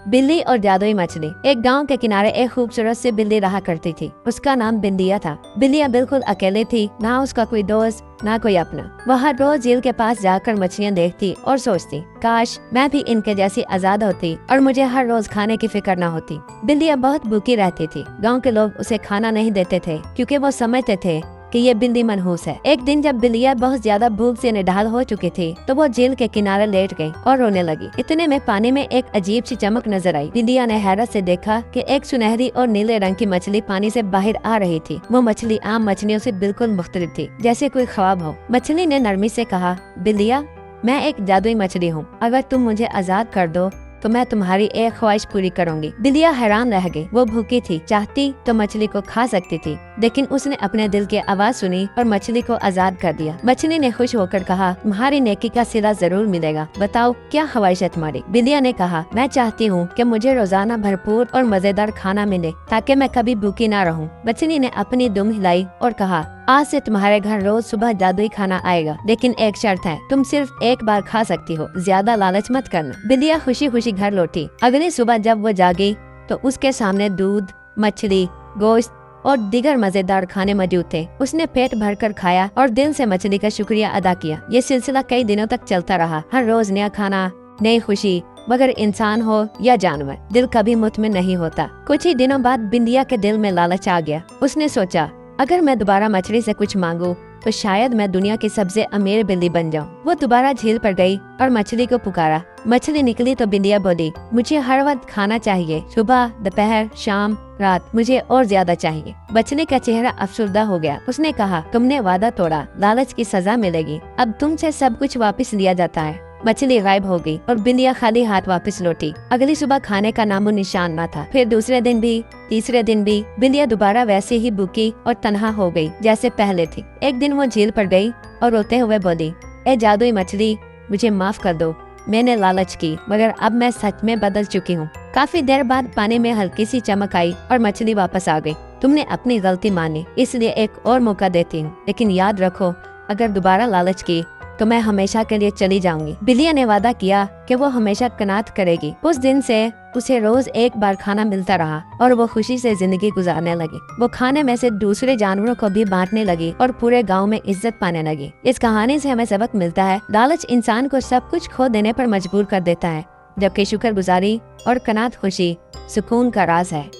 बिल्ली और जादुई मछली। एक गांव के किनारे एक खूबसूरत सी बिल्ली रहा करती थी। उसका नाम बिंदिया था। बिल्लिया बिल्कुल अकेले थी, ना उसका कोई दोस्त ना कोई अपना। वह हर रोज झील के पास जाकर मछलियाँ देखती और सोचती, काश मैं भी इनके जैसी आजाद होती और मुझे हर रोज खाने की फिक्र न होती। बिल्लिया बहुत भूखी रहती थी। गाँव के लोग उसे खाना नहीं देते थे क्योंकि वो समझते थे कि ये बिल्ली मनहूस है। एक दिन जब बिल्लिया बहुत ज्यादा भूख से निढाल हो चुकी थी तो वो झील के किनारे लेट गई और रोने लगी। इतने में पानी में एक अजीब सी चमक नजर आई। बिल्लिया ने हैरत से देखा कि एक सुनहरी और नीले रंग की मछली पानी से बाहर आ रही थी। वो मछली आम मछलियों से बिल्कुल मुख्तलिफ थी, जैसे कोई ख्वाब हो। मछली ने नरमी से कहा, बिल्लिया मैं एक जादुई मछली हूँ, अगर तुम मुझे आजाद कर दो तो मैं तुम्हारी एक ख्वाहिश पूरी करूंगी। बिल्लिया हैरान रह गई। वो भूखी थी, चाहती तो मछली को खा सकती थी, लेकिन उसने अपने दिल की आवाज सुनी और मछली को आजाद कर दिया। मछली ने खुश होकर कहा, तुम्हारी नेकी का सिला जरूर मिलेगा, बताओ क्या ख्वाहिश है तुम्हारी। बिल्लिया ने कहा, मैं चाहती हूँ कि मुझे रोजाना भरपूर और मजेदार खाना मिले ताकि मैं कभी भूखी ना रहूं। मछली ने अपनी दुम हिलाई और कहा, आज से तुम्हारे घर रोज सुबह जादुई खाना आएगा, लेकिन एक शर्त है, तुम सिर्फ एक बार खा सकती हो, ज्यादा लालच मत करना। बिल्लिया खुशी खुशी घर लौटी। अगली सुबह जब वो जागी तो उसके सामने दूध, मछली, गोश्त और दीगर मजेदार खाने मौजूद थे। उसने पेट भरकर खाया और दिल से मछली का शुक्रिया अदा किया। ये सिलसिला कई दिनों तक चलता रहा। हर रोज नया खाना, नई खुशी, मगर इंसान हो या जानवर, दिल कभी मुतमिन नहीं होता। कुछ ही दिनों बाद बिंदिया के दिल में लालच आ गया। उसने सोचा, अगर मैं दोबारा मछली से कुछ मांगू तो शायद मैं दुनिया की सबसे अमीर बिल्ली बन जाऊं। वो दोबारा झील पर गई और मछली को पुकारा। मछली निकली तो बिंदिया बोली, मुझे हर वक्त खाना चाहिए, सुबह, दोपहर, शाम, रात, मुझे और ज्यादा चाहिए। मछली का चेहरा अफसुर्दा हो गया। उसने कहा, तुमने वादा तोड़ा, लालच की सजा मिलेगी, अब तुमसे सब कुछ वापस लिया जाता है। मछली गायब हो गई और बिंदिया खाली हाथ वापस लौटी। अगली सुबह खाने का नामो निशान न था। फिर दूसरे दिन भी, तीसरे दिन भी बिंदिया दोबारा वैसे ही भूखी और तन्हा हो गई जैसे पहले थी। एक दिन वो झील पर गई और रोते हुए बोली, ए जादुई मछली, मुझे माफ कर दो, मैंने लालच की, मगर अब मैं सच में बदल चुकी हूँ। काफी देर बाद पानी में हल्की सी चमक आई और मछली वापस आ गई। तुमने अपनी गलती मानी, इसलिए एक और मौका देती हूँ, लेकिन याद रखो, अगर दोबारा लालच की तो मैं हमेशा के लिए चली जाऊंगी। बिल्लिया ने वादा किया कि वो हमेशा कनात करेगी। उस दिन से उसे रोज एक बार खाना मिलता रहा और वो खुशी से जिंदगी गुजारने लगी। वो खाने में से दूसरे जानवरों को भी बांटने लगी और पूरे गांव में इज्जत पाने लगी। इस कहानी से हमें सबक मिलता है, लालच इंसान को सब कुछ खो देने पर मजबूर कर देता है, जबकि शुक्रगुजारी और कनात खुशी सुकून का राज है।